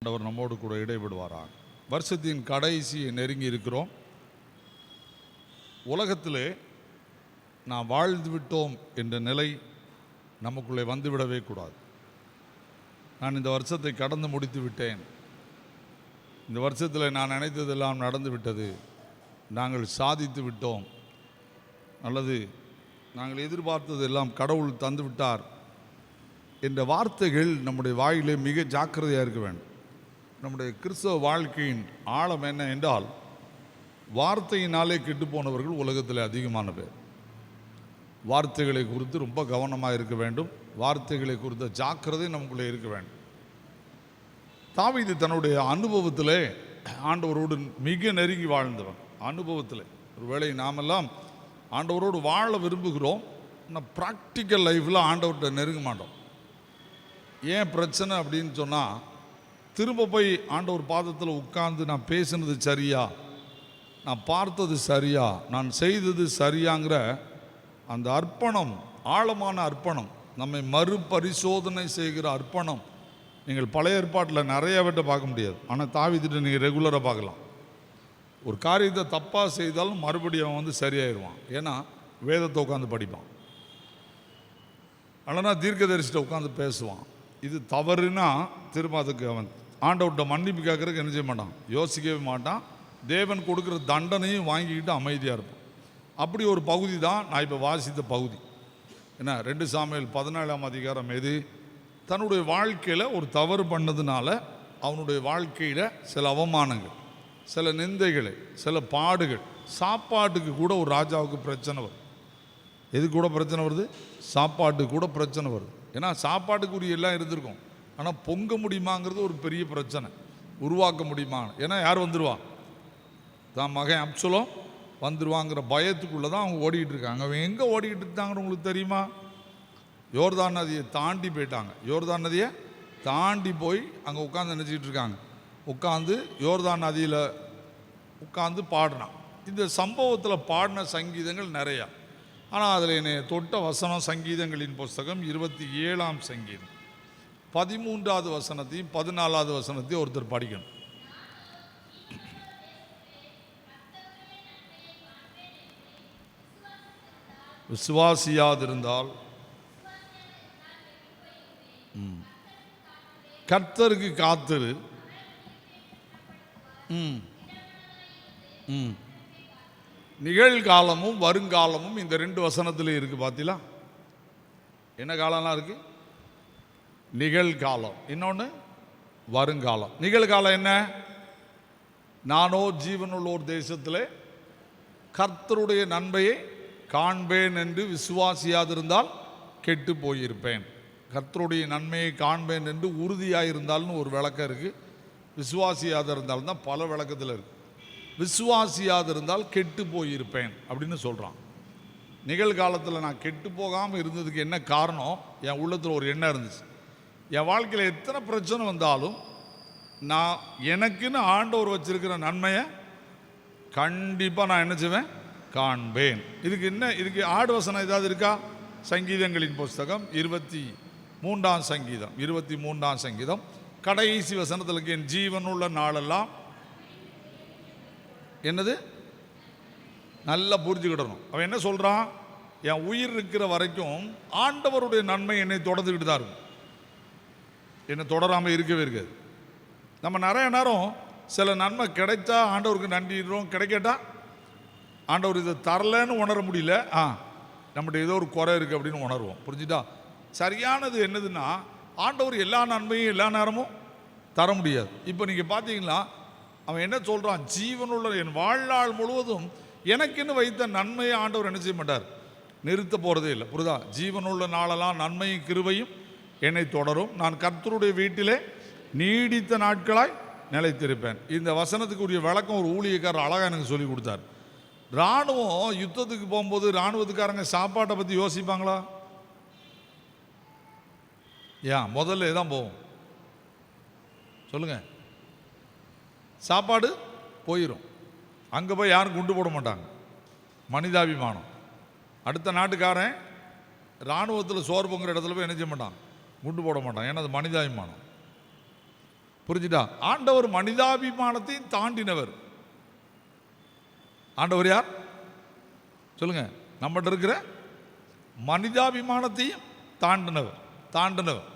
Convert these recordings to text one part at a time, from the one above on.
ஆண்டவர் நம்மோடு கூட இடைபடுவாராக. வருஷத்தின் கடைசியை நெருங்கி இருக்கிறோம். உலகத்திலே நாம் வாழ்ந்து விட்டோம் என்ற நிலை நமக்குள்ளே வந்துவிடவே கூடாது. நான் இந்த வருஷத்தை கடந்து முடித்து விட்டேன், இந்த வருஷத்தில் நான் நினைத்ததெல்லாம் நடந்து விட்டது, நாங்கள் சாதித்து விட்டோம், அல்லது நாங்கள் எதிர்பார்த்ததெல்லாம் கடவுள் தந்து விட்டார் என்ற வார்த்தைகள் நம்முடைய வாயிலே மிக ஜாக்கிரதையாக இருக்க வேண்டும். நம்முடைய கிறிஸ்தவ வாழ்க்கையின் ஆழம் என்ன என்றால், வார்த்தையினாலே கெட்டு போனவர்கள் உலகத்தில் அதிகமான பேர். வார்த்தைகளை குறித்து ரொம்ப கவனமாக இருக்க வேண்டும். வார்த்தைகளை குறித்த ஜாக்கிரதை நமக்குள்ளே இருக்க வேண்டும். தாவீது தன்னுடைய அனுபவத்திலே ஆண்டவரோடு மிக நெருங்கி வாழ்ந்தவன். அனுபவத்தில் ஒருவேளை நாமெல்லாம் ஆண்டவரோடு வாழ விரும்புகிறோம், ஆனால் ப்ராக்டிக்கல் லைஃப்பில் ஆண்டவர்கிட்ட நெருங்க மாட்டோம். ஏன் பிரச்சனை அப்படின்னு சொன்னால், திரும்ப போய் ஆண்டவர் பாதத்தில் உட்கார்ந்து நான் பேசினது சரியா, நான் பார்த்தது சரியா, நான் செய்தது சரியாங்கிற அந்த அர்ப்பணம், ஆழமான அர்ப்பணம், நம்மை மறுபரிசோதனை செய்கிற அர்ப்பணம் நீங்கள் பழைய ஏற்பாட்டில் நிறைய பேர்ட்ட பார்க்க முடியாது. ஆனால் தாவீதுட்ட நீங்கள் ரெகுலராக பார்க்கலாம். ஒரு காரியத்தை தப்பாக செய்தாலும் மறுபடியும் அவன் வந்து சரியாயிடுவான். ஏன்னா வேதத்தை உட்காந்து படிப்பான், அல்லனா தீர்க்கதரிசிட்ட உட்காந்து பேசுவான். இது தவறுனா திரும்ப அதுக்கு அவன் ஆண்டவர்கிட்ட மன்னிப்பு கேட்கறதுக்கு என்ன செய்ய மாட்டான், யோசிக்கவே மாட்டான். தேவன் கொடுக்குற தண்டனையும் வாங்கிக்கிட்டு அமைதியாக இருப்பான். அப்படி ஒரு பகுதி தான் நான் இப்போ வாசித்த பகுதி. என்ன, 2 சாமுவேல் 14ஆம் அதிகாரம். எது, தன்னுடைய வாழ்க்கையில் ஒரு தவறு பண்ணதுனால அவனுடைய வாழ்க்கையில் சில அவமானங்கள், சில நிந்தைகளை, சில பாடுகள், சாப்பாட்டுக்கு கூட ஒரு ராஜாவுக்கு பிரச்சனை வருது. எது கூட பிரச்சனை வருது? சாப்பாட்டுக்கு கூட பிரச்சனை வருது. ஏன்னா சாப்பாட்டுக்குரிய எல்லாம் இருந்திருக்கும், ஆனால் பொங்க முடியுமாங்கிறது ஒரு பெரிய பிரச்சனை. உருவாக்க முடியுமா, ஏன்னா யார் வந்துடுவா, தான் மகன் அப்சலோம் வந்துடுவாங்கிற பயத்துக்குள்ளே தான் அவங்க ஓடிக்கிட்டு இருக்காங்க. அவங்க எங்கே ஓடிக்கிட்டு இருந்தாங்கன்னு உங்களுக்கு தெரியுமா? யோர்தான் நதியை தாண்டி போயிட்டாங்க. யோர்தான் நதியை தாண்டி போய் அங்கே உட்காந்து நினச்சிக்கிட்டு இருக்காங்க. உட்காந்து யோர்தான் நதியில் உட்காந்து பாடினான். இந்த சம்பவத்தில் பாடின சங்கீதங்கள் நிறையா. ஆனால் அதில் என்னை தொட்ட வசனம் சங்கீதங்களின் புஸ்தகம் 27ஆம் சங்கீதம் 13வது வசனத்தையும் 14வது வசனத்தையும் ஒருத்தர் படிக்கணும். விசுவாசியாதிருந்தால் கர்த்தருக்கு காத்திரு. நிகழ்காலமும் வருங்காலமும் இந்த 2 வசனத்தில் இருக்குது. பார்த்தீங்களா? என்ன காலம்லாம் இருக்கு? நிகழ்காலம், இன்னொன்று வருங்காலம். நிகழ்காலம் என்ன? நானோ ஜீவனுள்ளோர் தேசத்திலே கர்த்தருடைய நன்மையை காண்பேன் என்று விசுவாசியாதிருந்தால் கெட்டு போயிருப்பேன். கர்த்தருடைய நன்மையை காண்பேன் என்று உறுதியாயிருந்தால்னு ஒரு விளக்கம் இருக்குது. விசுவாசியாதிருந்தால் தான் பல விளக்கத்தில் இருக்குது. விசுவாசியாதிருந்தால் கெட்டு போயிருப்பேன் அப்படின்னு சொல்கிறான். நிகழ்காலத்தில் நான் கெட்டு போகாமல் இருந்ததுக்கு என்ன காரணம்? என் உள்ளத்தில் ஒரு எண்ணம் இருந்துச்சு. என் வாழ்க்கையில் எத்தனை பிரச்சனை வந்தாலும் நான் எனக்குன்னு ஆண்டவர் வச்சிருக்கிற நன்மையை கண்டிப்பாக நான் என்ன செய்வேன், காண்பேன். இதுக்கு என்ன, இதுக்கு ஆடு வசனம் ஏதாவது இருக்கா? சங்கீதங்களின் புஸ்தகம் 23ஆம் சங்கீதம் 23ஆம் சங்கீதம் கடைசி வசனத்தில் என் ஜீவனுள்ள நாளெல்லாம் என்னது, நல்லா புரிஞ்சுக்கிடணும். அவன் என்ன சொல்கிறான்? என் உயிர் இருக்கிற வரைக்கும் ஆண்டவருடைய நன்மை என்னை தொடர்ந்துக்கிட்டு தான் இருக்கும், என்னை தொடராமல் இருக்கவே இருக்காது. நம்ம நிறைய நேரம் சில நன்மை கிடைச்சா ஆண்டவருக்கு நன்றிடுறோம், கிடைக்கட்டா ஆண்டவர் இதை தரலன்னு உணர முடியல, நம்மகிட்ட ஏதோ ஒரு குறை இருக்குது அப்படின்னு உணர்வோம். புரிஞ்சுட்டா? சரியானது என்னதுன்னா, ஆண்டவர் எல்லா நன்மையும் எல்லா நேரமும் தர முடியாது. இப்போ நீங்கள் பார்த்தீங்களா, அவன் என்ன சொல்கிறான்? ஜீவனுள்ள என் வாழ்நாள் முழுவதும் எனக்குன்னு வைத்த நன்மையை ஆண்டவர் என்ன செய்ய மாட்டார், நிறுத்த போகிறதே இல்லை. புரியுதா? ஜீவனுள்ள நாளெல்லாம் நன்மையும் கிருபையும் என்னை தொடரும், நான் கர்த்தருடைய வீட்டிலே நீடித்த நாட்களாய் நிலைத்திருப்பேன். இந்த வசனத்துக்குரிய விளக்கம் ஒரு ஊழியக்காரர் அழகாக எனக்கு சொல்லி கொடுத்தார். இராணுவம் யுத்தத்துக்கு போகும்போது இராணுவத்துக்காரங்க சாப்பாட்டை பற்றி யோசிப்பாங்களா? ஏன் முதல்ல தான் போவோம் சொல்லுங்க? சாப்பாடு போயிடும், அங்கே போய் யாரும் குண்டு போட மாட்டாங்க. மனிதாபிமானம். அடுத்த நாட்டுக்காரன் இராணுவத்தில் சோறு பொங்குற இடத்துல போய் என்ன செய்ய மாட்டான், குண்டு போட மாட்டான். ஏன்னா அது மனிதாபிமானம். புரிஞ்சுட்டா? ஆண்டவர் மனிதாபிமானத்தையும் தாண்டினவர். ஆண்டவர் யார் சொல்லுங்க? நம்மகிட்ட இருக்கிற மனிதாபிமானத்தையும் தாண்டினவர்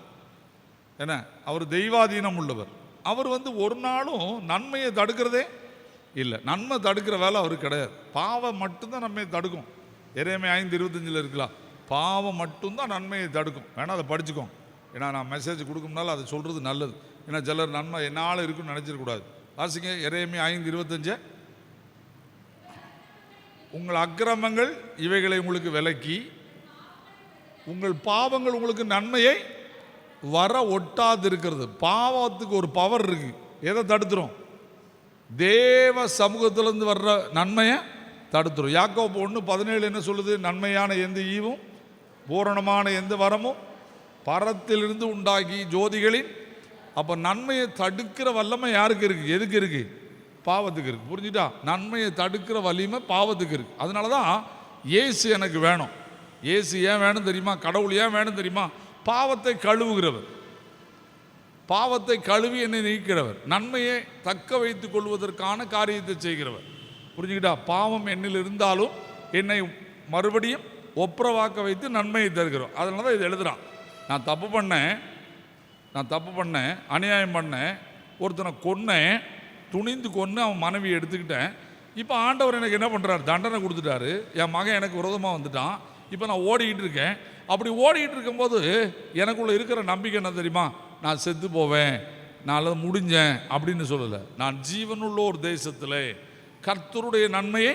என்ன? அவர் தெய்வாதீனம் உள்ளவர். அவர் ஒரு நாளும் நன்மையை தடுக்கிறதே இல்லை. நன்மை தடுக்கிற வேலை அவருக்கு கிடையாது. பாவம் மட்டும்தான் நன்மையை தடுக்கும். எரேமியா 5:25 இருக்கலாம். பாவம் மட்டும்தான் நன்மையை தடுக்கும். வேணா அதை படிச்சுக்கோங்க. ஏன்னா நான் மெசேஜ் கொடுக்கும்னால அதை சொல்கிறது நல்லது. ஏன்னா சிலர் நன்மை என்னால் இருக்குன்னு நினச்சிடக்கூடாது. வாசிங்க எரேமியா 5:25. உங்கள் அக்கிரமங்கள் இவைகளை உங்களுக்கு விலக்கி உங்கள் பாவங்கள் உங்களுக்கு நன்மையை வர ஒட்டாது இருக்கிறது. பாவத்துக்கு ஒரு பவர் இருக்கு. எதை தடுத்துரும்? தேவ சமூகத்திலிருந்து வர்ற நன்மையை தடுத்துரும். யாக்கோபு 1:17 என்ன சொல்லுது? நன்மையான எந்த ஈவும் பூரணமான எந்த வரமும் பரத்திலிருந்து உண்டாகி ஜோதிகளின். அப்போ நன்மையை தடுக்கிற வல்லமை யாருக்கு இருக்கு? எதுக்கு இருக்கு? பாவத்துக்கு இருக்கு. புரிஞ்சுட்டா? நன்மையை தடுக்கிற வலிமை பாவத்துக்கு இருக்கு. அதனால தான் இயேசு எனக்கு வேணும். இயேசு ஏன் வேணும் தெரியுமா? கடவுள் ஏன் வேணும் தெரியுமா? பாவத்தை கழுவுகிறவர், பாவத்தை கழுவி என்னை நீக்கிறவர், நன்மையை தக்க வைத்துக் கொள்வதற்கான காரியத்தை செய்கிறவர். புரிஞ்சுக்கிட்டா? பாவம் என்னில் இருந்தாலும் என்னை மறுபடியும் ஒப்புரவாக்க வைத்து நன்மையை தருகிறோம். அதனால தான் இது எழுதுறான். நான் தப்பு பண்ணேன், அநியாயம் பண்ணேன், ஒருத்தனை கொன்னேன், துணிந்து கொன்று அவன் மனைவியை எடுத்துக்கிட்டேன். இப்போ ஆண்டவர் எனக்கு என்ன பண்ணுறாரு? தண்டனை கொடுத்துட்டாரு. என் மகன் எனக்கு விரோதமாக வந்துட்டான். இப்போ நான் ஓடிக்கிட்டு இருக்கேன். அப்படி ஓடிக்கிட்டு இருக்கும்போது எனக்குள்ளே இருக்கிற நம்பிக்கை என்ன தெரியுமா? நான் செத்து போவேன், நான் முடிஞ்சேன் அப்படின்னு சொல்லலை. நான் ஜீவனுள்ள ஒரு தேசத்தில் கர்த்தருடைய நன்மையை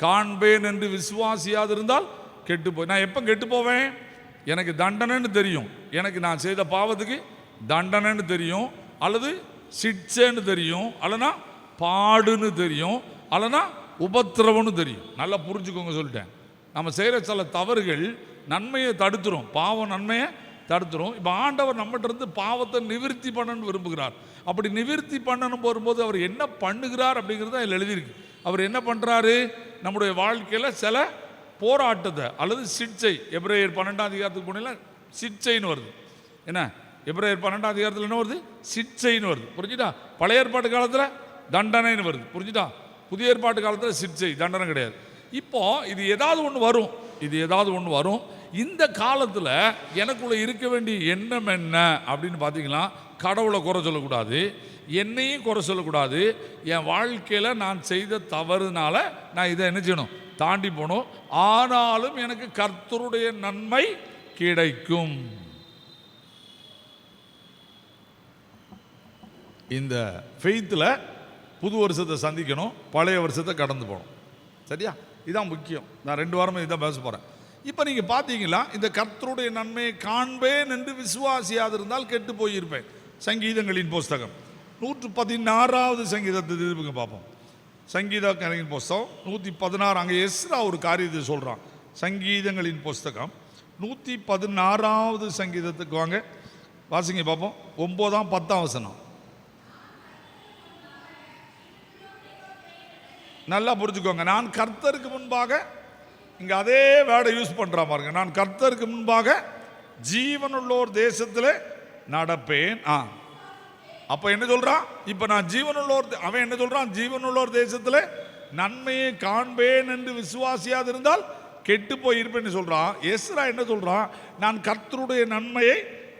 காண்பேன் என்று விசுவாசியாது இருந்தால் கெட்டு போய். நான் எப்போ கெட்டு போவேன்? எனக்கு தண்டனைன்னு தெரியும். எனக்கு நான் செய்த பாவத்துக்கு தண்டனைன்னு தெரியும், அல்லது சிட்சைன்னு தெரியும், அல்லனா பாடுன்னு தெரியும், அல்லனா உபத்திரவம்னு தெரியும். நல்லா புரிஞ்சுக்கோங்க சொல்லிட்டேன். நம்ம செய்கிற சில தவறுகள் நன்மையை தடுத்துரும். பாவம் நன்மையை தடுத்துரும். இப்போ ஆண்டவர் நம்மகிட்ட இருந்து பாவத்தை நிவர்த்தி பண்ணணும்னு விரும்புகிறார். அப்படி நிவர்த்தி பண்ணணும் வரும்போது அவர் என்ன பண்ணுகிறார் அப்படிங்கிறது அதில் எழுதியிருக்கு. அவர் என்ன பண்ணுறாரு? நம்முடைய வாழ்க்கையில் சில போராட்டத்தை அல்லது சிட்சை, எபிரேயர் 12 போனீங்கன்னா சிட்சைன்னு வருது. என்ன? எபிரேயர் 12 என்ன வருது? சிட்சைன்னு வருது. புரிஞ்சுட்டா? பழைய ஏற்பாட்டு காலத்தில் தண்டனைன்னு வருது. புரிஞ்சுட்டா? புதிய ஏற்பாட்டு காலத்தில் சிட்சை, தண்டனை கிடையாது. இப்போ இது ஏதாவது ஒன்று வரும். இந்த காலத்தில் எனக்குள்ள இருக்க வேண்டிய எண்ணம் என்ன அப்படின்னு பார்த்தீங்கன்னா, கடவுளை குறை சொல்லக்கூடாது, என்னையும் குறை சொல்லக்கூடாது. என் வாழ்க்கையில் நான் செய்த தவறுனால நான் இதை என்ன செய்யணும்? தாண்டி போகணும். ஆனாலும் எனக்கு கர்த்தருடைய நன்மை கிடைக்கும். இந்த ஃபெய்த்தில் புது வருஷத்தை சந்திக்கணும், பழைய வருஷத்தை கடந்து போகணும். சரியா? இதுதான் முக்கியம். நான் 2 வாரமாக இதான் பேச போகிறேன். இப்போ நீங்கள் பார்த்தீங்களா, இந்த கர்த்தருடைய நன்மையை காண்பேன் என்று விசுவாசியாது இருந்தால் கெட்டு போயிருப்பேன். சங்கீதங்களின் புஸ்தகம் 116வது சங்கீதத்தை திருப்புங்க பார்ப்போம். சங்கீதங்களின் புஸ்தகம் 116. அங்கே எஸ்ரா ஒரு காரியத்தை சொல்கிறான். சங்கீதங்களின் புஸ்தகம் 116வது சங்கீதத்துக்கு வாங்க, வாசிங்க பார்ப்போம். 9ஆம் 10ஆம் வசனம். நல்லா புரிஞ்சுக்கோங்க. நான் கர்த்தருக்கு முன்பாக, இங்கே அதே வேர்டை யூஸ் பண்ணுறா பாருங்க. நான் கர்த்தருக்கு முன்பாக ஜீவனுள்ளோர் தேசத்தில் நடப்பேன். அப்போ என்ன சொல்கிறான்? இப்போ நான் ஜீவனுள்ளோர், அவன் என்ன சொல்கிறான்? ஜீவனுள்ளோர் தேசத்தில் நன்மையை காண்பேன் என்று விசுவாசியாது இருந்தால் கெட்டு போயிருப்பேன்னு சொல்கிறான். எஸ்ரா என்ன சொல்கிறான்? நான் கர்த்தருடைய நன்மையை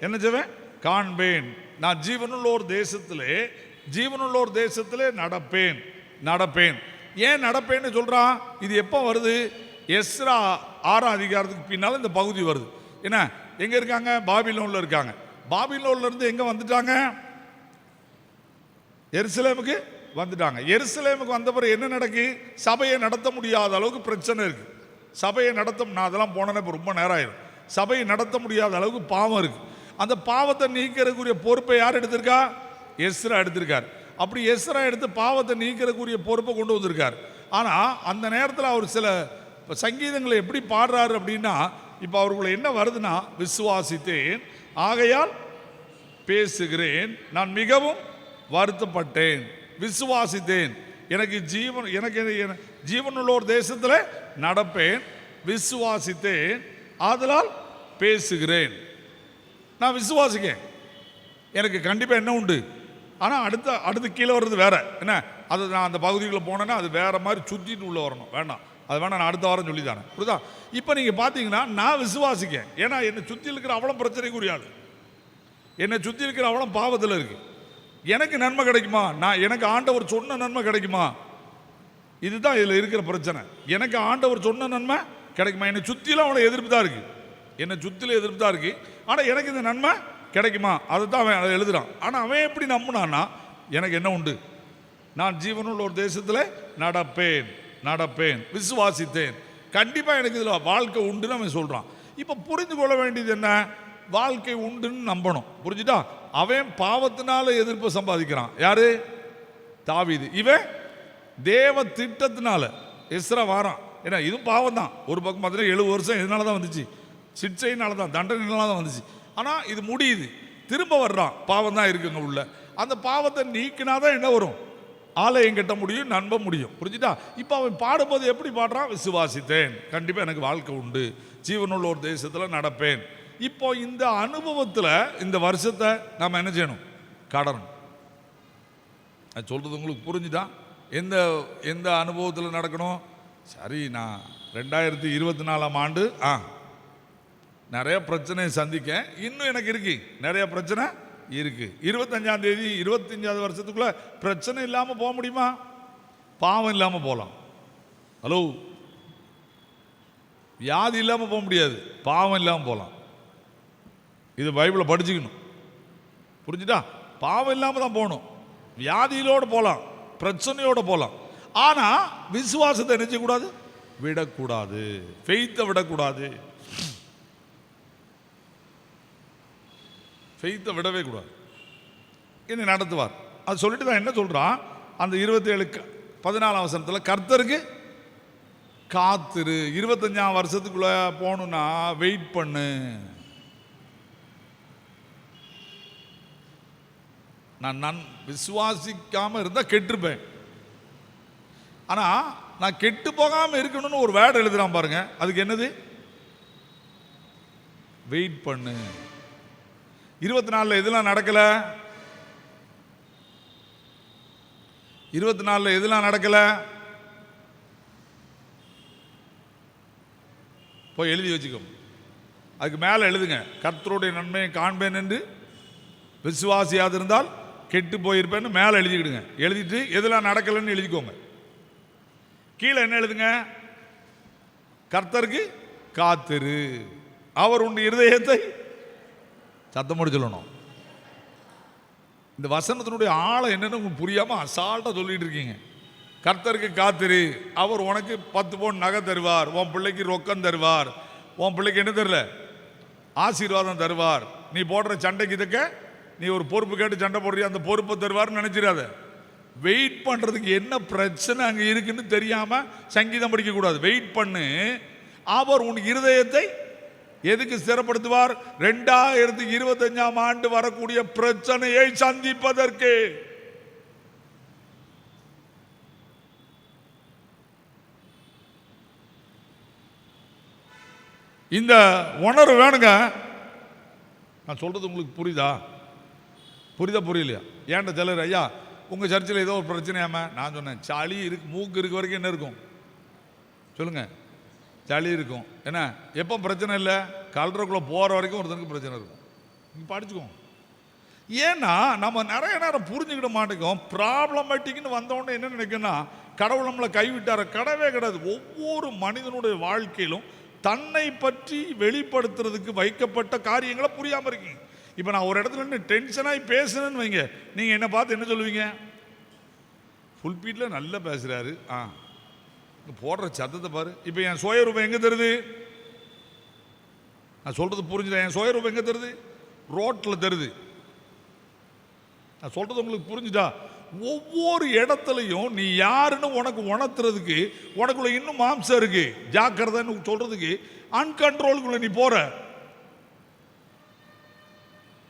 என்ன செய்வேன்? காண்பேன். நான் ஜீவனுள்ளோர் தேசத்திலே நடப்பேன். ஏன் நடப்பேன்னு சொல்கிறான்? இது எப்போ வருது? எஸ்ரா 6ஆம் அதிகாரத்துக்கு பின்னால் இந்த பகுதி வருது. என்ன? எங்கே இருக்காங்க? பாபிலோனில் இருக்காங்க. பாபிலோன்லேருந்து எங்கே வந்துட்டாங்க? எருசலேமுக்கு வந்துட்டாங்க. எருசலேமுக்கு வந்த பிறகு என்ன நடக்கு? சபையை நடத்த முடியாத அளவுக்கு பிரச்சனை இருக்குது. சபையை நான் அதெல்லாம் போனேன்னா இப்போ ரொம்ப நேரம் ஆயிடும். சபையை நடத்த முடியாத அளவுக்கு பாவம் இருக்குது. அந்த பாவத்தை நீக்கிறதுக்குரிய பொறுப்பை யார் எடுத்திருக்கா? எஸ்ரா எடுத்திருக்கார். அப்படி எஸ்ரா எடுத்து பாவத்தை நீக்கிறதுக்குரிய பொறுப்பை கொண்டு வந்திருக்கார். ஆனால் அந்த நேரத்தில் அவர் சில சங்கீதங்களை எப்படி பாடுறாரு அப்படின்னா, இப்போ அவருக்குள்ள என்ன வருதுன்னா, விசுவாசித்தேன் ஆகையால் பேசுகிறேன், நான் மிகவும் வருத்தப்பட்டேன். விசுவாசித்தேன், எனக்கு ஜீவனுள்ளோர் தேசத்தில் நடப்பேன். விசுவாசித்தேன் ஆதலால் பேசுகிறேன். நான் விசுவாசிக்கேன், எனக்கு கண்டிப்பாக என்ன உண்டு? ஆனால் அடுத்து கீழே வர்றது வேற என்ன, அது நான் அந்த பகுதிக்குள்ளே போனேன்னா அது வேற மாதிரி சுற்றிட்டு உள்ளே வரணும், வேண்டாம் அது வேணா, நான் அடுத்த வாரம் சொல்லி தானே, புரியுதா? இப்போ நீங்கள் பார்த்தீங்கன்னா நான் விசுவாசிக்கேன், ஏன்னா என்னை சுற்றி இருக்கிற அவ்வளோ பிரச்சனைக்குரிய ஆள், என்னை சுற்றி இருக்கிற அவ்வளோ பாவத்தில் இருக்கு. எனக்கு நன்மை கிடைக்குமா? எனக்கு ஆண்டவர் சொன்ன நன்மை கிடைக்குமா? இதுதான் இதில் இருக்கிற பிரச்சனை. எனக்கு ஆண்டவர் சொன்ன நன்மை கிடைக்குமா? என்னை சுற்றிலும் அவனை எதிர்ப்பு தான் இருக்கு, என்னை சுற்றிலும் எதிர்ப்பு தான் இருக்கு. ஆனால் எனக்கு இந்த நன்மை கிடைக்குமா? அதை தான் அவன் அதை எழுதுறான். ஆனால் அவன் எப்படி நம்பினான்னா, எனக்கு என்ன உண்டு, நான் ஜீவனுள்ள ஒரு தேசத்தில் நடப்பேன், விசுவாசித்தேன், கண்டிப்பாக எனக்கு இதில் வாழ்க்கை உண்டுன்னு அவன் சொல்கிறான். இப்போ புரிந்து கொள்ள வேண்டியது என்ன, வாழ்க்கை உண்டுன்னு நம்பணும், புரிஞ்சுட்டா? அவன் பாவத்தினால எதிர்ப்பு சம்பாதிக்கிறான், யாரு? தாவீது. இவன் தேவ திட்டத்தினால எஸ்ரா வாரான். ஏன்னா இதுவும் பாவம் தான், ஒரு பக்கம் பார்த்தீங்கன்னா 70 வருஷம் இதனால தான் வந்துச்சு, சிக்ஷையினால தான், தண்டனையினால தான் வந்துச்சு. ஆனால் இது முடியுது, திரும்ப வர்றான், பாவம் தான் இருக்குங்க உள்ள. அந்த பாவத்தை நீக்கினாதான் என்ன வரும், ஆலயம் கட்ட முடியும், நம்ப முடியும், புரிஞ்சுட்டா? இப்போ அவன் பாடும்போது எப்படி பாடுறான், விசுவாசித்தேன், கண்டிப்பாக எனக்கு வாழ்க்கை உண்டு, ஜீவனுள்ள ஒரு தேசத்தில் நடப்பேன். இப்போ இந்த அனுபவத்தில் இந்த வருஷத்தை நாம் என்ன செய்யணும், கடணும். அது சொல்றது உங்களுக்கு புரிஞ்சுதான்? எந்த அனுபவத்தில் நடக்கணும்? சரி, நான் 2024ஆம் ஆண்டு நிறைய பிரச்சனையை சந்திக்க இன்னும் எனக்கு இருக்கு, நிறைய பிரச்சனை இருக்கு. 25ஆம் தேதி 25வது வருஷத்துக்குள்ள பிரச்சனை இல்லாமல் போக முடியுமா? பாவம் இல்லாமல் போகலாம். ஹலோ, வியாதி இல்லாமல் போக முடியாது, பாவம் இல்லாமல் போகலாம். இது பைபிளை படிச்சுக்கணும், புரிஞ்சுட்டா? பாவம் இல்லாமல் தான் போகணும், வியாதியிலோடு போகலாம், பிரச்சனையோடு போகலாம். ஆனால் விசுவாசத்தை நினைச்சக்கூடாது, விடக்கூடாது, ஃபெய்த்தை விடக்கூடாது, ஃபெய்த்தை விடவே கூடாது. என்னை நடத்துவார், அது சொல்லிட்டு தான் என்ன சொல்கிறான், அந்த 27:14 வசனத்தில் கர்த்தருக்கு காத்திரு. 25ஆம் வருஷத்துக்குள்ளே போகணுன்னா வெயிட் பண்ணு. நான் விசுவாசிக்காமல் இருந்தால் கெட்டுருப்பேன். ஆனால் நான் கெட்டு போகாமல் இருக்கணும்னு ஒரு வேர்டு எழுதுறான் பாருங்க, அதுக்கு என்னது, வெயிட் பண்ணு. 24 எதெல்லாம் நடக்கல, 24 எதெல்லாம் நடக்கல, போய் எழுதி வச்சுக்கோ. அதுக்கு மேலே எழுதுங்க, கர்த்தருடைய நன்மையை காண்பேன் என்று விசுவாசியாது இருந்தால் கெட்டு போயிருப்பேன்னு மேலே எழுதிக்கிடுங்க. எழுதிட்டு எதெல்லாம் நடக்கலன்னு எழுதிக்கோங்க. கீழே என்ன எழுதுங்க, கர்த்தருக்கு காத்திரு, அவர் உன் இருதயத்தை சத்தமோடு சொல்லணும். இந்த வசனத்தினுடைய ஆழம் என்னன்னு உங்களுக்கு புரியாமல் அசால்ட்டாக சொல்லிட்டு இருக்கீங்க. கர்த்தருக்கு காத்திரு, அவர் உனக்கு 10 பவுன் நகை தருவார், உன் பிள்ளைக்கு ரொக்கம் தருவார், உன் பிள்ளைக்கு என்ன தரல, ஆசீர்வாதம் தருவார். நீ போடுற சண்டைக்கு இதுக்க நீ ஒரு பொறுப்பு கேட்டு சண்டை போடுறிய, அந்த பொறுப்பை தருவார்னு நினைச்சிடாத. வெயிட் பண்ணுறதுக்கு என்ன பிரச்சனை அங்கே இருக்குன்னு தெரியாமல் சங்கீதம் படிக்கக்கூடாது. வெயிட் பண்ணு, அவர் உன் இருதயத்தை எதுக்கு ஸ்திரப்படுத்துவார், 2025ஆம் ஆண்டு வரக்கூடிய பிரச்சனையை சந்திப்பதற்கு. இந்த உணர்வு வேணுங்க. நான் சொல்றது உங்களுக்கு புரியுதா புரியலையா? ஏன்ட்ட சிலர், ஐயா உங்கள் சர்ச்சில் ஏதோ ஒரு பிரச்சனையாம, நான் சொன்னேன் சளி இருக்கு, மூக்கு இருக்க வரைக்கும் என்ன இருக்கும் சொல்லுங்க, சளி இருக்கும். என்ன எப்போ பிரச்சனை இல்லை, கல்றக்குள்ளே போகிற வரைக்கும் ஒருத்தனுக்கு பிரச்சனை இருக்கும். நீங்கள் படிச்சுக்கோங்க. ஏன்னா நம்ம நிறைய நேரம் புரிஞ்சுக்கிட மாட்டேங்கும். ப்ராப்ளமேட்டிக்னு வந்தவொடனே என்ன நினைக்கணும்னா கடவுள் நம்மளை கைவிட்டார. கிடையவே கிடையாது. ஒவ்வொரு மனிதனுடைய வாழ்க்கையிலும் தன்னை பற்றி வெளிப்படுத்துறதுக்கு வைக்கப்பட்ட காரியங்களை புரியாமல் இருக்கீங்க. இப்போ நான் ஒரு இடத்துல நின்று டென்ஷனாகி பேசுனேன்னு வைங்க, நீங்கள் என்ன பார்த்து என்ன சொல்லுவீங்க, ஃபுல் பீட்டில் நல்லா பேசுகிறாரு, போடுற சத்தத்தை பாரு. இப்போ என் சுயரூபம் எங்கே தருது, நான் சொல்கிறது புரிஞ்சுதா? என் சுயரூபம் எங்கே தருது, ரோட்டில் தருது. நான் சொல்கிறது உங்களுக்கு புரிஞ்சுதா? ஒவ்வொரு இடத்துலையும் நீ யாருன்னு உனக்கு உணர்த்துறதுக்கு உனக்குள்ள இன்னும் மாம்சம் இருக்கு, ஜாக்கிரதைன்னு சொல்றதுக்கு அன்கண்ட்ரோலுக்குள்ள நீ போற.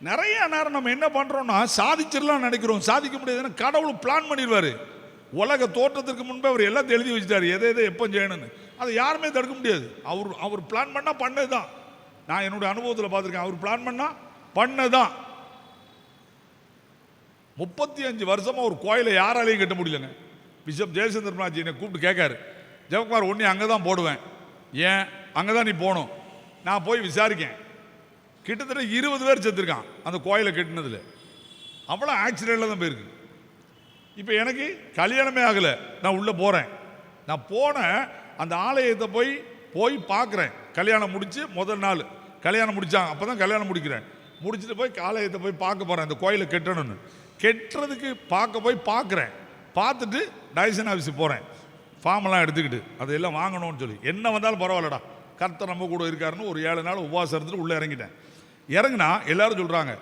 நிறைய நேரம் நம்ம என்ன பண்றோம்னா சாதிச்சிடலாம் நினைக்கிறோம், சாதிக்க முடியாதுன்னு கடவுள் பிளான் பண்ணிடுவாரு. உலக தோற்றத்திற்கு முன்பே அவர் எல்லாத்தையும் எழுதி வச்சுட்டாரு, எதை எப்போ செய்யணும்னு. அதை யாருமே தடுக்க முடியாது. அவர் பிளான் பண்ணா பண்ணதுதான். நான் என்னுடைய அனுபவத்தில் பார்த்துருக்கேன், அவர் பிளான் பண்ணா பண்ணதான். 35 வருஷமா ஒரு கோயிலை யாராலையும் கட்ட முடியலங்க. பிஷப் ஜெயசந்திரநாத் என்னை கூப்பிட்டு கேட்காரு, ஜெயக்குமார் ஒன்னே அங்கே தான் போடுவேன், ஏன் அங்கே தான் நீ போகணும்? நான் போய் விசாரிக்கேன், கிட்டத்தட்ட 20 பேர் செத்துருக்கான் அந்த கோயிலை கட்டினதுல. அவ்வளோ ஆக்சிடென்ட்ல தான் போயிருக்கு. இப்போ எனக்கு கல்யாணமே ஆகலை, நான் உள்ளே போகிறேன். நான் போன அந்த ஆலயத்தை போய் பார்க்குறேன். கல்யாணம் முடித்து முதல் நாள் கல்யாணம் முடித்தாங்க, அப்போ தான் கல்யாணம் முடிக்கிறேன். முடிச்சுட்டு போய் ஆலயத்தை போய் பார்க்க போகிறேன், அந்த கோயிலை கட்டணும்னு. கெட்டுறதுக்கு போய் பார்க்குறேன். பார்த்துட்டு டைசன் ஆஃபீஸுக்கு போகிறேன், ஃபார்மெல்லாம் எடுத்துக்கிட்டு அதையெல்லாம் வாங்கணும்னு சொல்லி. என்ன வந்தாலும் பரவாயில்லடா, கர்த்தர் நம்ம கூட இருக்காருன்னு ஒரு 7 நாள் உபவாசம் இருந்துட்டு உள்ளே இறங்கிட்டேன். இறங்குனா எல்லாரும் சொல்கிறாங்க,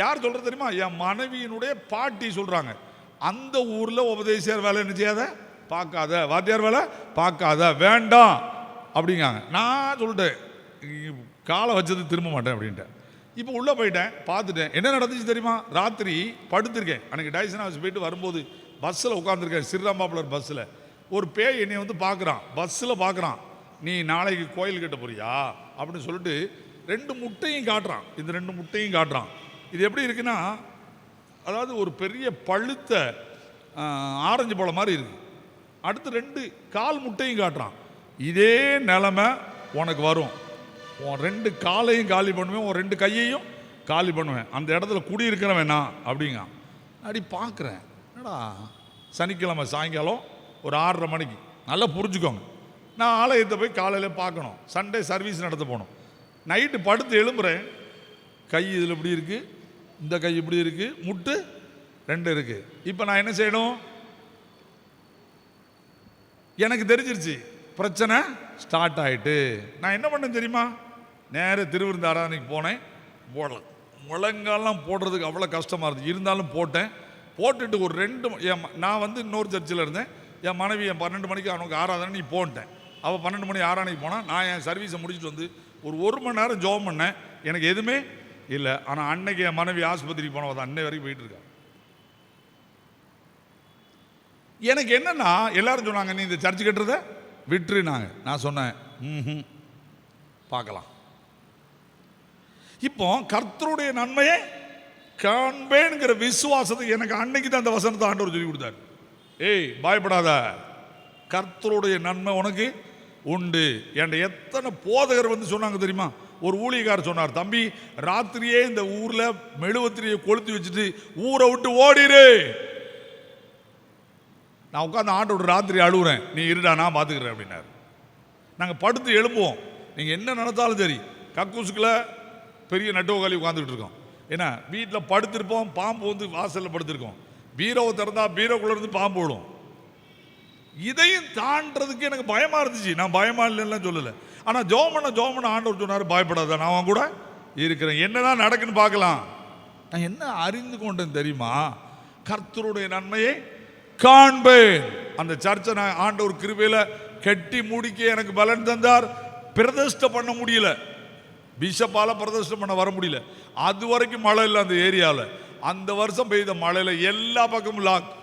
யார் சொல்கிறது தெரியுமா? என் மனைவியினுடைய பாட்டி சொல்கிறாங்க, அந்த ஊரில் உபதேசியார் வேலை என்ன செய்யாத, பார்க்காத, வாத்தியார் வேலை பார்க்காத, வேண்டாம் அப்படிங்காங்க. நான் சொல்லிட்டேன், காலை வச்சது திரும்ப மாட்டேன் அப்படின்ட்டேன். இப்போ உள்ளே போயிட்டேன், பார்த்துட்டேன். என்ன நடந்துச்சு தெரியுமா? ராத்திரி படுத்திருக்கேன். அன்றைக்கி டைசன் ஹவுஸ் போயிட்டு வரும்போது பஸ்ஸில் உட்காந்துருக்கேன், ஸ்ரீராம் பாப்புலர் பஸ்ஸில். ஒரு பேய் என்னை வந்து பார்க்குறான், பஸ்ஸில் பார்க்குறான், நீ நாளைக்கு கோயில் கட்ட போறியா அப்படின்னு சொல்லிட்டு 2 முட்டையும் காட்டுறான். இந்த 2 முட்டையும் காட்டுறான். இது எப்படி இருக்குன்னா, அதாவது ஒரு பெரிய பழுத்த ஆரஞ்சு பழம் மாதிரி இருக்கு. அடுத்து 2 கால் முட்டையும் காட்டுறான். இதே நிலைமை உனக்கு வரும், உன் 2 காலையும் காலி பண்ணுவேன், உன் 2 கையையும் காலி பண்ணுவேன், அந்த இடத்துல குடியிருக்கிறவன் நான் அப்படிங்க. அப்படி பார்க்குறேன், என்னடா சனிக்கிழமை சாயங்காலம் ஒரு 6:30 மணிக்கு, நல்லா புரிஞ்சுக்கோங்க, நான் ஆலயத்தை போய் காலையில் பார்க்கணும், சண்டே சர்வீஸ் நடத்த போகணும். நைட்டு படுத்து எழும்புறேன், கை இதில் இப்படி இருக்குது, இந்த கை இப்படி இருக்குது, முட்டு 2 இருக்குது. இப்போ நான் என்ன செய்யணும்? எனக்கு தெரிஞ்சிருச்சு பிரச்சனை ஸ்டார்ட் ஆகிட்டு. நான் என்ன பண்ணேன் தெரியுமா? நேர திருவிருந்த ஆராதனைக்கு போனேன். முழங்காலாம் போடுறதுக்கு அவ்வளோ கஷ்டமாக இருந்துச்சு, இருந்தாலும் போட்டேன். போட்டுட்டு ஒரு 2 நான் வந்து இன்னொரு சர்ச்சில் இருந்தேன். என் மனைவி 12 மணிக்கு அவனுக்கு ஆராதனை நீ போன்ட்டேன். அவள் 12 மணி ஆராதனைக்கு போனால் நான் என் சர்வீஸை முடிச்சுட்டு வந்து ஒரு 1 மணி நேரம் ஜெபம் பண்ணேன். எனக்கு எதுவுமே இல்லை. ஆனால் அன்னைக்கு என் மனைவி ஆஸ்பத்திரிக்கு போனவ அன்னை வரைக்கும் போயிட்டு இருக்கா. எனக்கு என்னன்னா, எல்லாரும் சொன்னாங்க நீ இந்த சர்ச்சு கட்டுறத விட்டுருனாங்க. நான் சொன்னேன் பார்க்கலாம். இப்போ கர்த்தருடைய நன்மையை காண்பேன்கிற விசுவாசத்தை எனக்கு அன்னைக்கு தான் அந்த வசனத்தை ஆண்டவர் சொல்லி கொடுத்தாரு. ஏய் பயப்படாத, கர்த்தருடைய நன்மை உனக்கு உண்டு. என்கிட்ட எத்தனை போதகர் வந்து சொன்னாங்க தெரியுமா? ஒரு ஊழியக்காரர் சொன்னார், தம்பி ராத்திரியே இந்த ஊரில் மெழுகுவத்திரியை கொளுத்தி வச்சுட்டு ஊரை விட்டு ஓடிரு. நான் உட்காந்து ஆண்டோட ராத்திரி அழுகுறேன், நீ இருடா நான் பார்த்துக்கிறேன் அப்படின்னாரு. நாங்கள் படுத்து எழும்புவோம், நீங்கள் என்ன நடந்தாலும் சரி. கக்கூசுக்குள்ள பெரிய நட்டுவக்காலி உட்காந்துக்கிட்டு இருக்கோம். ஏன்னா வீட்டில் படுத்திருப்போம், பாம்பு வந்து வாசலில் படுத்திருக்கோம், பீரோவை திறந்தா பீரோக்குள்ள இருந்து பாம்பு விடும். இதையும் தாண்டதுக்கு எனக்கு பயமா இருந்துச்சு. நான் பயமா இல்லைன்னு சொல்லலை, ஆனால் ஜோமன ஆண்டவர் சொன்னார் பயப்படாத, நான் அவன் கூட இருக்கிறேன், என்னதான் நடக்குன்னு பார்க்கலாம். நான் என்ன அறிந்து கொண்டேன் தெரியுமா? கர்த்தருடைய நன்மையை காண்பேன். அந்த சர்ச்சை நான் ஆண்டவர் கிருபையில கட்டி முடிக்க எனக்கு பலன் தந்தார். பிரதிஷ்டை பண்ண முடியல, பிஷப்பால பிரதிஷ்டை பண்ண வர முடியல. அது வரைக்கும் மழை இல்லை அந்த ஏரியாவில். அந்த வருஷம் பெய்த மழையில எல்லா பக்கமும் லாக்.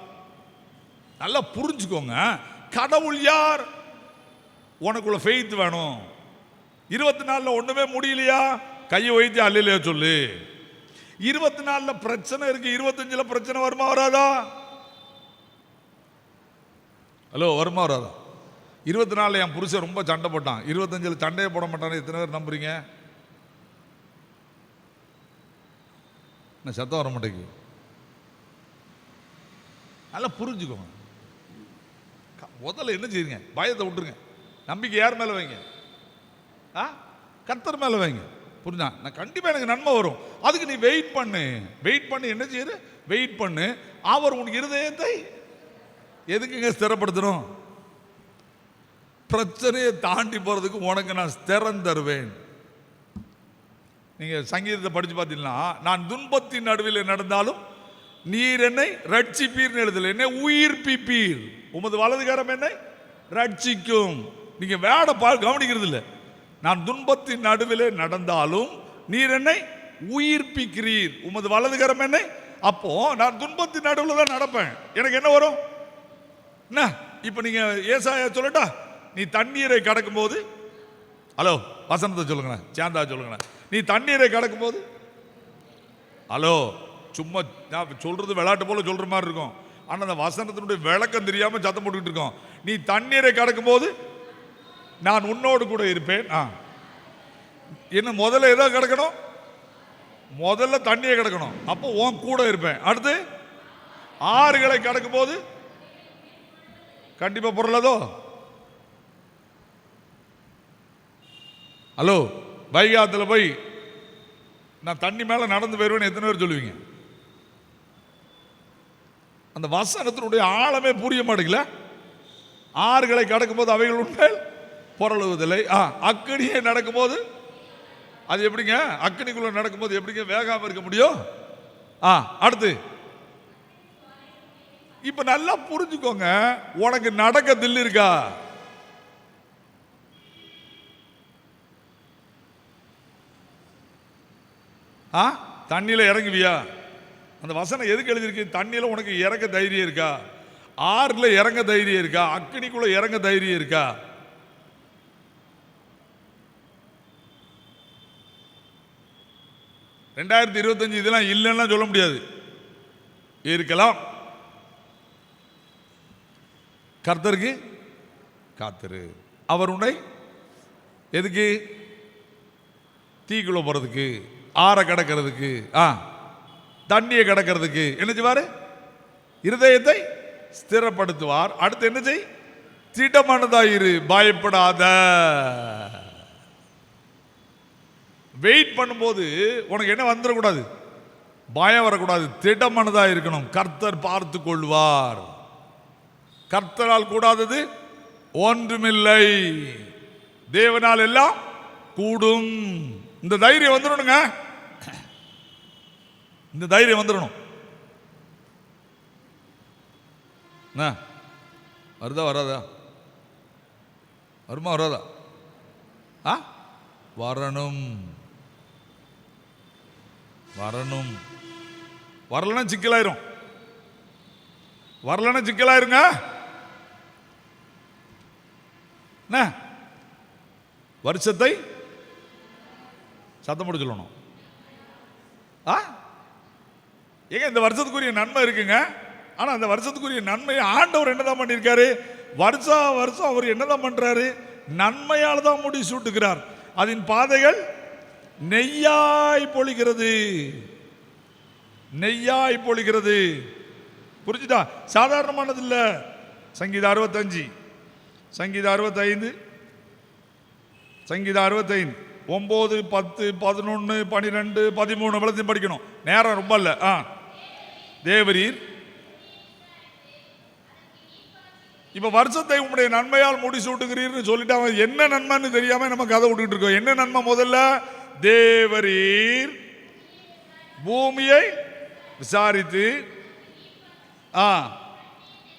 நல்லா புரிஞ்சுக்கோங்க, கடவுள் யார்? உனக்குள்ள ஃபெய்த் வேணும். 24 ஒண்ணுமே முடியலையா, கையை வைத்து அல்லையா சொல்லு. 24 பிரச்சனை இருக்கு, 25 பிரச்சனை வருமா வராதா? ஹலோ, வருமா வராதா? 24 என் புருஷன் ரொம்ப சண்டை போட்டான், 25 சண்டையை போட மாட்டான்னு எத்தனை பேர் நம்புறீங்க? என்ன சத்தம் வர மாட்டேங்குது? நல்லா புரிஞ்சுக்கோங்க. முதல்ல என்ன செய்யுங்க, பயத்தை விட்டுருங்க. நம்பிக்கை யார் மேலே வைங்க? கர்த்தர் மேலே வைங்க. புரிஞ்சா? நான் கண்டிப்பாக எனக்கு நன்மை வரும். அதுக்கு நீ வெயிட் பண்ணு என்ன செய்யுது? வெயிட் பண்ணு. அவர் உன் இருதயத்தை எதுக்குங்க ஸ்திரப்படுத்தணும்? பிரச்சனையை தாண்டி போறதுக்கு உனக்கு நான் ஸ்திரம் தருவேன். நீங்க சங்கீதத்தை படிச்சு பார்த்தீங்கன்னா, நான் துன்பத்தின் நடுவில் நடந்தாலும் நீர் என்னை ரட்சிப்பீர் எழுதல, என்னை உயிர்ப்பிப்பீர், உமது வலதுகரம் என்னை ரட்சிக்கும். நீங்க வேட கவனிக்கிறது இல்லை. நான் துன்பத்தின் நடுவில் நடந்தாலும் நீர் என்னை உயிர்ப்பிக்கிறீர், உமது வலதுகரம் என்னை. அப்போ நான் துன்பத்தின் நடுவில் தான் நடப்பேன். எனக்கு என்ன வரும்? என்ன இப்ப நீங்க ஏசாயா சொல்லட்டா? நீ தண்ணீரை கடக்கும் போது, ஹலோ வசனத்தை சொல்லுங்க, சாந்தா சொல்லுங்க, நீ தண்ணீரை கடக்கும் போது, ஹலோ சும்மா நான் சொல்றது விளையாட்டு போல சொல்ற மாதிரி இருக்கும். ஆனால் அந்த வசனத்தினுடைய விளக்கம் தெரியாம சத்தம் போட்டுக்கிட்டு இருக்கோம். நீ தண்ணீரை கடக்கும் போது நான் உன்னோடு கூட இருப்பேன். என்ன முதல்ல எதோ கிடக்கணும், முதல்ல தண்ணியை கிடக்கணும், அப்போ உன் கூட இருப்பேன். அடுத்து ஆறுகளை கடக்கும் போது கண்டிப்பா பொருளதோ. ஹலோ, வைகாத்துல போய் நான் தண்ணி மேல நடந்து போயிருவேன்னு எத்தனை பேர் சொல்லுவீங்க? அந்த வசனத்தினுடைய ஆழமே புரிய மாட்டேங்கல. ஆறுகளை கடக்கும் போது அவைகள் உண்மையில் பொருளுவதில்லை. அக்கினியை நடக்கும் போது அது எப்படிங்க? அக்கினிக்குள்ள நடக்கும்போது எப்படிங்க வேகாம இருக்க முடியும்? அடுத்து இப்ப நல்லா புரிஞ்சுக்கோங்க, உனக்கு நடக்க தில் இருக்கா? தண்ணியில இறங்குவியா? அந்த வசனம் எதுக்கு எழுதியிருக்கு? தண்ணியில உனக்கு இறங்க தைரியம் இருக்கா? ஆறுல இறங்க தைரியம் இருக்கா? அக்கினிக்குள்ள இறங்க தைரியம் இருக்கா? (2025) இதெல்லாம் இல்லைன்னா சொல்ல முடியாது, இருக்கலாம். கர்த்தருக்கு காத்திரு, அவர் உன்னை எதுக்கு? தீக்குள்ள போறதுக்கு, ஆற கடக்கிறதுக்கு, தண்ணியை கடக்கிறதுக்கு என்ன செய்வாரு? இருதயத்தை ஸ்திரப்படுத்துவார். அடுத்து என்ன செய்? திடமானதாயிரு, பயப்படாத. வெயிட் பண்ணும்போது உனக்கு என்ன வந்துடக்கூடாது? பயம் வரக்கூடாது, திடமானதா இருக்கணும். கர்த்தர் பார்த்து கொள்வார். கர்த்தரால் கூடாதது ஒன்றுமில்லை, தேவனால் எல்லாம் கூடும். இந்த தைரியம் வந்துடணுங்க, இந்த தைரியம் வந்துடணும். வருதா வராதா? வருமா வராதா? வரணும், வரணும். வரலன்னா சிக்கலாயிரும், வரலன்னா சிக்கலாயிருங்க. வருஷத்தை சத்தம் போட்டு சொல்லணும். ஏங்க இந்த வருஷத்துக்குரிய நன்மை இருக்குங்க. ஆனா அந்த வருஷத்துக்குரிய நன்மையை ஆண்டவர் என்னதான் பண்ணியிருக்காரு? வருஷம் வருஷம் அவர் என்னதான் பண்றாரு? நன்மையால் தான் முடி சூட்டுகிறார். அதன் பாதைகள் நெய்யாய் பொழிகிறது, நெய்யாய் பொழிகிறது. புரிஞ்சுதா? சாதாரணமானது இல்ல. சங்கீதம் 65, சங்கீதம் 65, சங்கீதம் 65 9, 10, 11, 12, 13 வளர்த்து படிக்கணும். நேரம் ரொம்ப இல்ல. தேவரீர் இப்ப வருஷத்தை உங்களுடைய நன்மையால் முடிசூட்டுகிறீர்னு சொல்லிட்டு அவன் என்ன நன்மைன்னு தெரியாம நம்ம கதை விட்டுக்கிட்டு இருக்கோம். என்ன நன்மை? முதல்ல தேவரீர் பூமியை விசாரித்து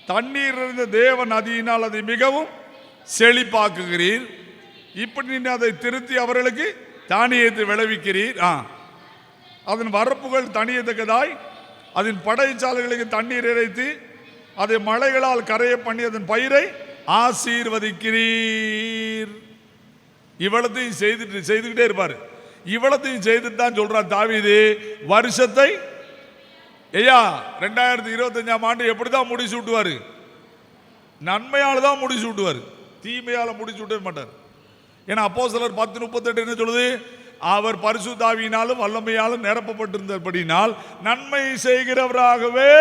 தண்ணீர் இருந்த தேவ நதியினால் அதை மிகவும் செழிப்பாக்குகிறீர். இப்படி நீ அதை திருத்தி அவர்களுக்கு தானியத்தை விளைவிக்கிறீர். அதன் வரப்புகள் தனியத்தக்கதாய் அதன் படைச்சாலைகளுக்கு தண்ணீர் இறைத்து அதை மலைகளால் கரைய பண்ணி அதன் பயிரை ஆசீர்வதிக்கிறீர். இவ்வளத்தையும் செய்துக்கிட்டே இருப்பாரு. இவ்வளத்தையும் செய்துட்டு தான் சொல்றார் தாவீது, வருஷத்தை 2025ஆம் ஆண்டு எப்படிதான் முடிசூட்டுவாரு? நன்மையால் தான் முடிசூட்டுவார், தீமையால முடிசூட்ட மாட்டார். ஏன்னா அப்போஸ்தலர் 10:38 என்ன சொல்லுது? அவர் பரிசுத்த ஆவியினாலும் வல்லமையாலும் நிரப்பப்பட்டிருந்தபடினால் நன்மை செய்கிறவராகவே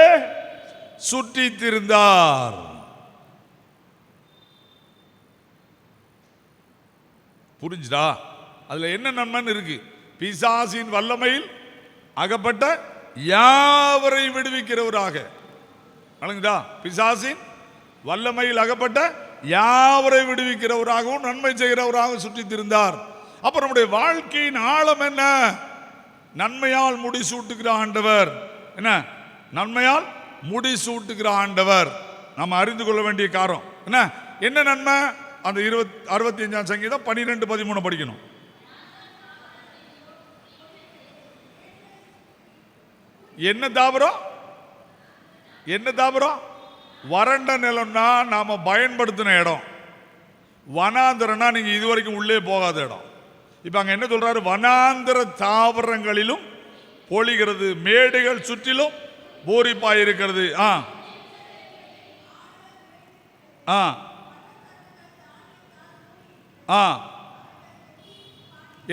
சுற்றி திரிந்தார். புரிஞ்சுதா? அதுல என்ன நன்மைன்னு இருக்கு? பிசாசின் வல்லமையில் அகப்பட்ட யாவரை விடுவிக்கிறவராக. வழங்குதா? பிசாசின் வல்லமையில் அகப்பட்ட யாவரை விடுவிக்கிறவராகவும் நன்மை செய்கிறவராக சுற்றி திரிந்தார். அப்ப நம்முடைய வாழ்க்கையின் ஆழம் என்ன? நன்மையால் முடிசூட்டுகிற ஆண்டவர். என்ன? நன்மையால் முடிசூட்டுகிற ஆண்டவர். நாம் அறிந்து கொள்ள வேண்டிய காரணம் என்ன? என்ன நன்மை? அந்த 65ஆம் சங்கீதம் 12, 13 படிக்கணும். என்ன தாவரம்? என்ன தாவரம்? வறண்ட நிலம்னா நாம பயன்படுத்தின இடம். வனாந்திரம்னா நீங்க இதுவரைக்கும் உள்ளே போகாத இடம். இப்ப அங்க என்ன சொல்றாரு? வனாந்திர தாவரங்களிலும் பொழிகிறது, மேடுகள் சுற்றிலும் பூரிப்பாய் இருக்கிறது.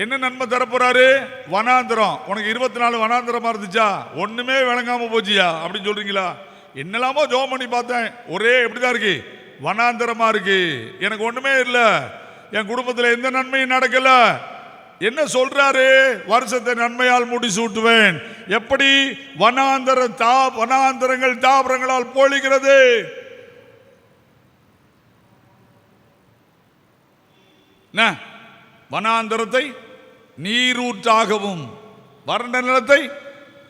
என்ன நன்மை தரப்போறாரு? வனாந்திரம். உனக்கு 24 வனாந்திரமா இருந்துச்சா? ஒண்ணுமே விளங்காம போச்சியா அப்படின்னு சொல்றீங்களா? என்னெல்லாமோ ஜோம் பண்ணி பார்த்தேன், ஒரே எப்படிதான் இருக்கு, வனாந்திரமா இருக்கு, எனக்கு ஒண்ணுமே இல்லை, என் குடும்பத்தில் எந்த நன்மையும் நடக்கல. என்ன சொல்றாரு? வருஷத்தை நன்மையால் முடிசூட்டுவேன். எப்படி? வனாந்தரங்கள் தாவரங்களால் பொழிகிறது. வனாந்தரத்தை நீரூற்றாகவும் வறண்ட நிலத்தை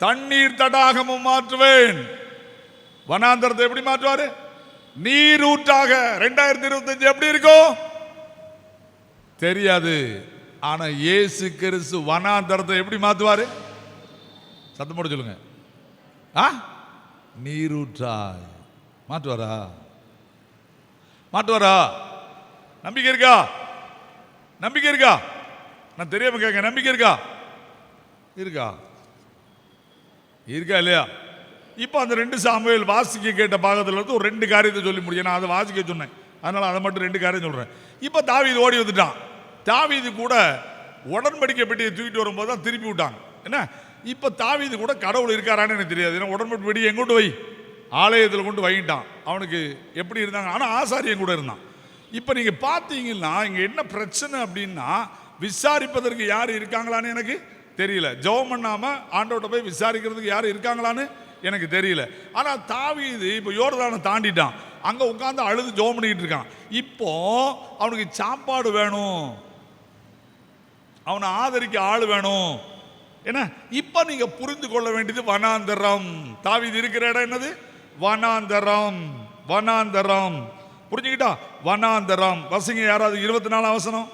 தண்ணீர் தடாகமும் மாற்றுவேன். வனாந்தரத்தை எப்படி மாற்றுவாரு? நீரூற்றாக. 2025 எப்படி இருக்கும் தெரியாது. ஆனா இயேசு கிறிஸ்து வனாந்தரத்தை எப்படி மாத்துவாரு? சத்தம் போட சொல்லுங்க. நீரூற்றாய் மாற்றுவாரா? மாற்றுவாரா? நம்பிக்கை இருக்கா? நம்பிக்கை இருக்கா? நான் தெரியாம கேட்க, நம்பிக்கை இருக்கா? இருக்கா? இருக்கா இல்லையா? இப்ப அந்த 2 சாமுவேல் வாசிக்க கேட்ட பாகத்துல இருந்து ஒரு 2 காரியத்தை சொல்லி முடியும். நான் அதை வாசிக்க சொன்னேன், அதனால அதை மட்டும் 2 காரியம் சொல்றேன். இப்ப தாவீது ஓடி வந்துட்டான். தாவீது கூட உடன்படிக்கை பெட்டியை தூக்கிட்டு வரும்போது தான் திருப்பி விட்டாங்க. என்ன? இப்ப தாவீது கூட கடவுள் இருக்காரான்னு எனக்கு தெரியாது. ஏன்னா உடன்படிக்கை பெட்டி எங்கொண்டு வை, ஆலயத்தில் கொண்டு வைட்டான். அவனுக்கு எப்படி இருந்தாங்க, ஆனா ஆசாரியன் கூட இருந்தான். இப்ப நீங்க பாத்தீங்கன்னா இங்க என்ன பிரச்சனை அப்படின்னா, விசாரிப்பதற்கு யாரு இருக்காங்களான்னு எனக்கு தெரியல. ஜெபம் பண்ணாம ஆண்டவர்கிட்ட போய் விசாரிக்கிறதுக்கு யாரு இருக்காங்களான்னு எனக்கு தெரியல. ஆனா தாவீது இப்ப யோர்தானை தாண்டிட்டான், அங்க உட்கார்ந்து அழுது ஜெபம் பண்ணிட்டு இருக்கான். இப்போ அவனுக்கு சாப்பாடு வேணும், அவனை ஆதரிக்க ஆள் வேணும். என்ன? இப்ப நீங்க புரிந்து கொள்ள வேண்டியது வனாந்தரம். தாவீது இருக்கிற இடம் என்னது? வனாந்தரம். வனாந்தரம் புரிஞ்சுக்கிட்டா? வனாந்தரம். வசிங்க யாராவது 24 வசனம்.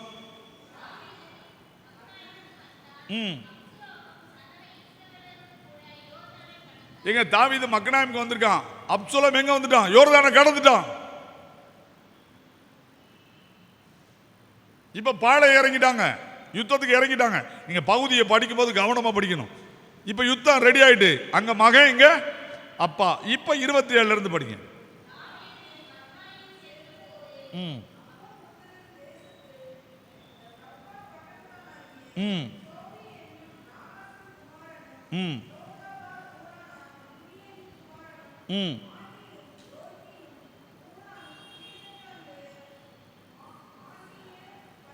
எங்க தாவீது மக்கனாயிமுக்கு வந்திருக்கான், அப்சலோம் எங்க வந்துட்டான்? யோர்தானை கடந்துட்டான். இப்ப பாளை இறங்கிட்டாங்க, யுத்தத்துக்கு இறங்கிட்டாங்க. நீங்க பகுதியை படிக்கும் போது கவனமா படிக்கணும். இப்ப யுத்தம் ரெடி ஆயிட்டு, அங்க மகன், இங்க அப்பா. இப்ப 27 இருந்து படிங்க.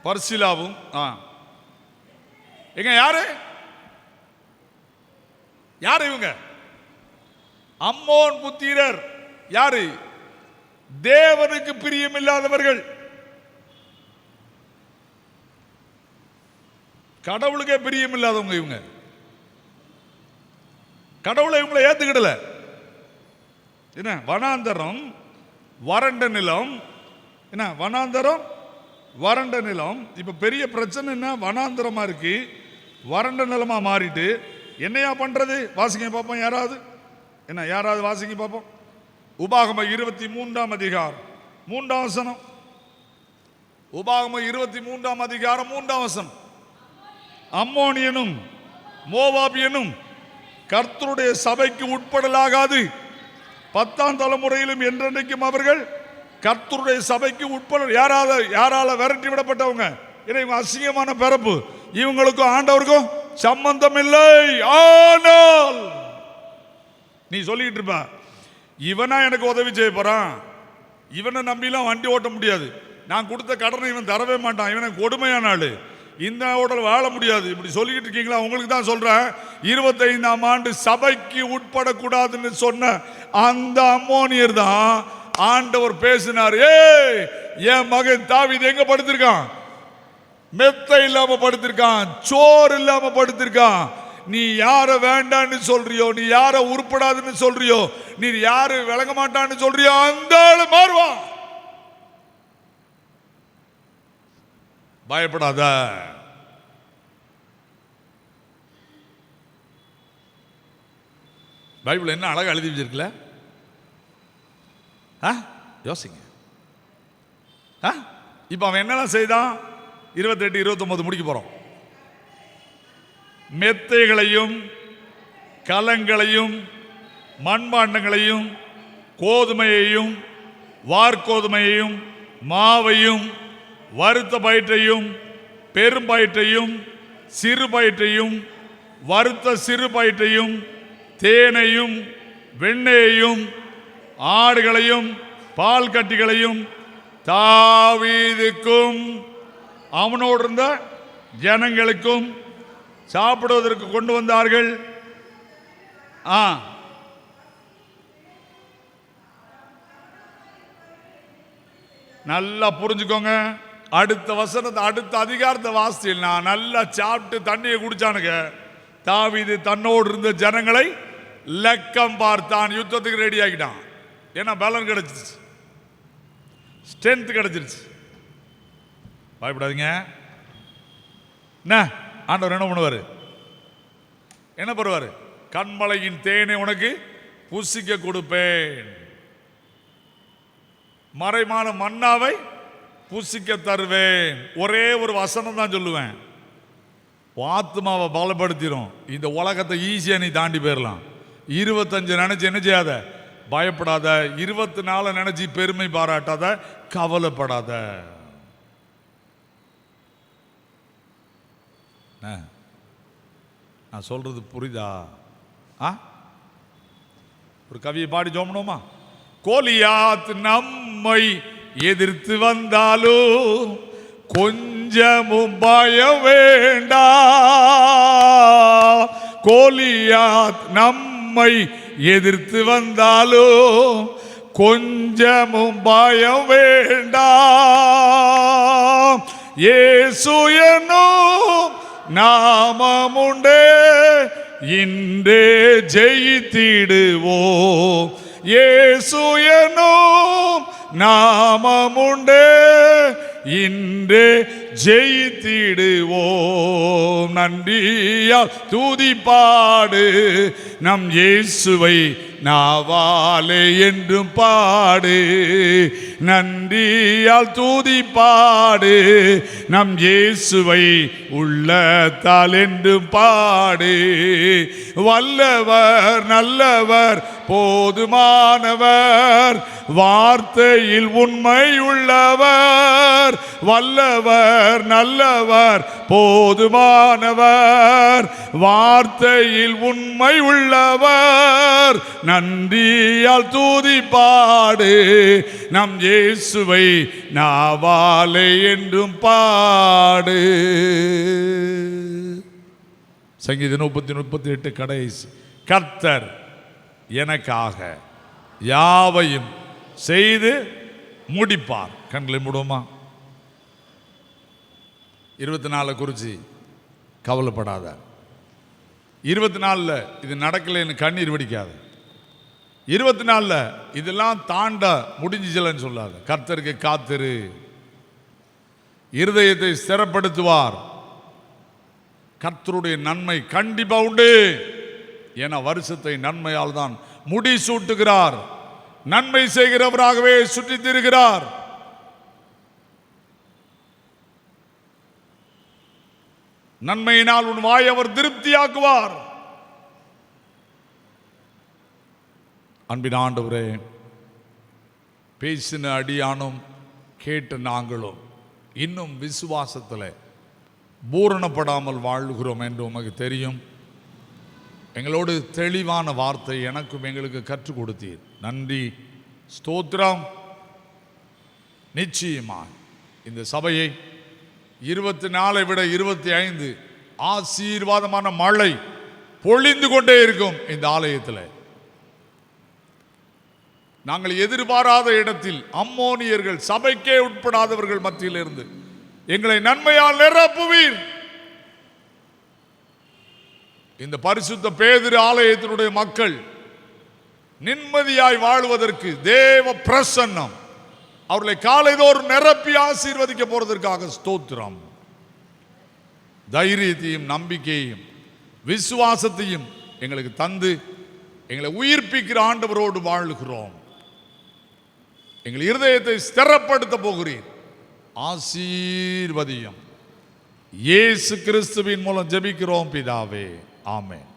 பர்சிலாவும் எங்க யாரு? யாரு இவங்க? அம்மோன் புத்திரர். யாரு? தேவனுக்கு பிரியமில்லாதவர்கள், கடவுளுக்கே பிரியமில்லாதவங்க இவங்க. கடவுளை இவங்களை ஏத்துக்கிடல. என்ன? வனாந்தரம், வறண்ட நிலம். என்ன? வனாந்தரம், வறண்ட நிலம். இப்ப பெரிய பிரச்சனை என்ன? வனாந்தரமா இருக்கு, வறண்ட நிலமா மாறிட்டு என்னையா பண்றது? வாசிங்க பார்ப்போம் யாராவது. என்ன? யாராவது வாசிங்க பார்ப்போம். உபாகமம் 23 அதிகாரம் 3 வசனம். உபாகமம் 23 அதிகாரம் 3 வசனம். அம்மோனியனும் மோவாபியனும் கர்த்தருடைய சபைக்கு உட்படலாகாது, 10ஆம் தலைமுறையிலும் என்றென்றைக்கும் அவர்கள் கர்த்தருடைய சபைக்கு உட்பட. யாரால விரட்டி விடப்பட்டவங்க? இவங்க அசிங்கமான பிறப்பு, இவங்களுக்கும் ஆண்டவருக்கும் சம்பந்தம் இல்லை. ஆனால் நீ சொல்லிட்டு இருப்ப, இவனா எனக்கு உதவி செய்ய போறான், இவனை நம்பிலாம் வண்டி ஓட்ட முடியாது, நான் கொடுத்த கடனை இவன் தரவே மாட்டான், இவனை கொடுமையான ஆளு, இந்த ஓட்டல் வாழ முடியாது, இப்படி சொல்லிக்கிட்டு இருக்கீங்களா? உங்களுக்கு தான் சொல்றேன். 25ஆம் ஆண்டு சபைக்கு உட்படக்கூடாதுன்னு சொன்ன அந்த அம்மோனியர் தான் ஆண்டவர் பேசினார். என் மகன் தாவீது எங்க படுத்திருக்கான்? மெத்தை இல்லாம படுத்திருக்கான், சோறு இல்லாம படுத்திருக்கான். நீ யார வேண்டான்னு சொல்றியோ, நீ யார உருப்படாதுன்னு சொல்றியோ, நீ யாரு விளங்க மாட்டான்னு சொல்றியோ, அந்த ஆளு மாறுவான். பயப்படாத. பைபிள் என்ன அழகா எழுதி வச்சிருக்கல? யோசிங்க. இப்ப அவன் என்னெல்லாம் செய்தான்? 28, 29 முடிக்க போறோம். மெத்தைகளையும் கலங்களையும் மண்பாண்டங்களையும் கோதுமையையும் வார்கோதுமையையும் மாவையும் வறுத்த பயிற்றையும் பெரும்பயிற்றையும் சிறு பயிற்றையும் வறுத்த சிறு பயிற்றையும் தேனையும் வெண்ணெயையும் ஆடுகளையும் பால் கட்டிகளையும் தாவீதுக்கும் அவனோடு இருந்த ஜனங்களுக்கும் சாப்பிடுவதற்கு கொண்டு வந்தார்கள். நல்லா புரிஞ்சுக்கோங்க. அடுத்த வசனத்தை அடுத்த அதிகாரத்தை வாசிச்சு நான் நல்லா சாப்பிட்டு தண்ணியை குடிச்சானுங்க. தாவீது தன்னோடு இருந்த ஜனங்களை லக்கம் பார்த்தான். யுத்தத்துக்கு ரெடி ஆகிட்டான். ஏன்னா பலன் கிடைச்சிருச்சு, ஸ்ட்ரென்த் கிடைச்சிருச்சு. பயப்படாதீங்க. என்ன ஆண்டவர் என்ன பண்ணுவார்? என்ன பண்ணுவார்? கண்மலையின் தேனை உனக்கு புசிக்க கொடுப்பேன், மறைமான மன்னாவை புசிக்க தருவேன். ஒரே ஒரு வசனம் தான் சொல்லுவேன், ஆத்மாவை பலப்படுத்திடும். இந்த உலகத்தை ஈஸியா நீ தாண்டி போயிடலாம். 25 நினைச்சு என்ன செய்யாத, பயப்படாத. 24 நினைச்சு பெருமை பாராட்டாத, கவலைப்படாத. நான் சொல்றது புரியுதா? ஒரு கவியை பாடி ஜோமணுமா? கோலியாத் நம்மை எதிர்த்து வந்தாலும் கொஞ்சமும் பயம் வேண்டா. கோலியாத் நம்மை எதிர்த்து வந்தாலும் கொஞ்சமும் பயம் வேண்டா. இயேசு என்னும் நாமமுண்டே, இன்றே ஜெயித்திடுவோம். இயேசு என்னும் நாமமுண்டே, இன்றே ஜெயித்திடுவோம். நன்றியால் துதிப்பாடு நம் இயேசுவை நாவாலே என்றும் பாடு. நன்றியால் துதிப்பாடு நம் இயேசுவை உள்ளத்தால் என்றும் பாடு. வல்லவர் நல்லவர் போதுமானவர், வார்த்தையில் உண்மை உள்ளவர். வல்லவர் நல்லவர் போதுமானவர், வார்த்தையில் உண்மை உள்ளவர். நன்றியால் துதிப்பாடு நம் இயேசுவை நாவாலே என்றும் பாடு. சங்கீதம் 30:38 கடைசி. கர்த்தர் எனக்காக யாவையும் செய்து முடிப்பார். கண்களை மூடுமா? 24 குறிச்சு கவலைப்படாத. 24 இது நடக்கலைன்னு கண்ணீர் வெடிக்காது. 24 இதெல்லாம் தாண்ட முடிஞ்சிச்சலன்னு சொல்லாத. கர்த்தருக்கு காத்திரு, இருதயத்தை ஸ்திரப்படுத்துவார். கர்த்தருடைய நன்மை கண்டிப்பா உண்டு. என வருஷத்தை நன்மையால் தான் முடி சூட்டுகிறார். நன்மை செய்கிறவராகவே சுற்றி திரிகிறார். நன்மையினால் உன் வாய் அவர் திருப்தியாக்குவார். அன்பின் ஆண்டவரே, பேசின அடியானும் கேட்ட நாங்களும் இன்னும் விசுவாசத்தில் பூரணப்படாமல் வாழ்கிறோம் என்று உமக்கு தெரியும். எங்களோடு தெளிவான வார்த்தை எனக்கும் எங்களுக்கு கற்றுக் கொடுத்தீர். நன்றி, ஸ்தோத்திரம். நிச்சயமாக இந்த சபையை 24 விட 25 ஆசீர்வாதமான மழை பொழிந்து கொண்டே இருக்கும். இந்த ஆலயத்தில் நாங்கள் எதிர்பாராத இடத்தில் அம்மோனியர்கள், சபைக்கே உட்படாதவர்கள் மத்தியில் இருந்து எங்களை நன்மையால் நிரப்புவீர். இந்த பரிசுத்த பேதுரு ஆலயத்தினுடைய மக்கள் நிம்மதியாய் வாழ்வதற்கு தேவ பிரசன்னம் அவர்களை காலைதோறும் நிரப்பி ஆசீர்வதிக்க போறதற்காக ஸ்தோத்திரம். தைரியத்தையும் நம்பிக்கையையும் விசுவாசத்தையும் எங்களுக்கு தந்து எங்களை உயிர்ப்பிக்கிற ஆண்டவரோடு வாழ்கிறோம். எங்கள் இருதயத்தை ஸ்திரப்படுத்த போகிறீர். ஆசீர்வதியும். இயேசு கிறிஸ்துவின் மூலம் ஜெபிக்கிறோம் பிதாவே, ஆமென்.